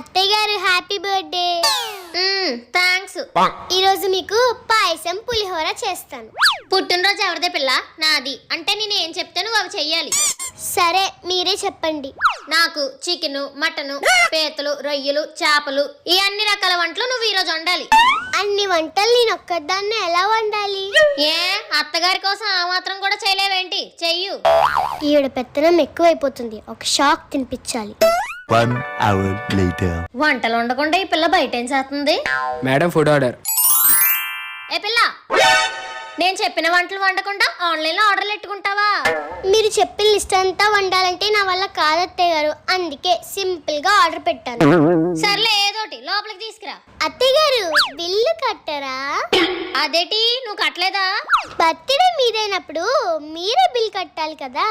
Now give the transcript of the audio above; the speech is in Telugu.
అత్తయ్య గారు హ్యాపీ బర్త్డే. థ్యాంక్స్. ఈరోజు మీకు పాయసం పులిహోర చేస్తాను. పుట్టినరోజు ఎవరిదే పిల్ల? నాది. అంటే నేను ఏం చెప్తే నువ్వు అవి చెయ్యాలి. సరే మీరే చెప్పండి. నాకు చికెన్, మటన్, పీతలు, రొయ్యలు, చేపలు ఈ అన్ని రకాల వంటలు నువ్వు ఈరోజు వండాలి. అన్ని వంటలు నేను ఒక్కదాన్ని ఎలా వండాలి? ఏ అత్తగారి కోసం ఆ మాత్రం కూడా చేయలేవేంటి? చెయ్యు. ఈవిడ పెత్తనం ఎక్కువైపోతుంది, ఒక షాక్ తినిపించాలి. 1 hour later. వంటలు వండకుండా ఈ పిల్ల బయట ఏం చేస్తుంది? Madam food order. ఏ పిల్ల, నేను చెప్పిన వంటలు వండకుండా ఆన్లైన్లో ఆర్డర్లు పెట్టుకుంటావా? మీరు చెప్పిన లిస్ట్ అంతా వండాలంటే నా వల్ల కాదు అత్తయ్య గారు, అందుకే సింపుల్ గా ఆర్డర్ పెట్టాను. సర్లే ఏదోటి లోపలికి తీసుకురా. అత్తయ్య గారు బిల్లు కట్టరా? అదేటి నువ్వు కట్టలేదా? బర్త్డే మీదైనప్పుడు మీరే బిల్ కట్టాలి కదా.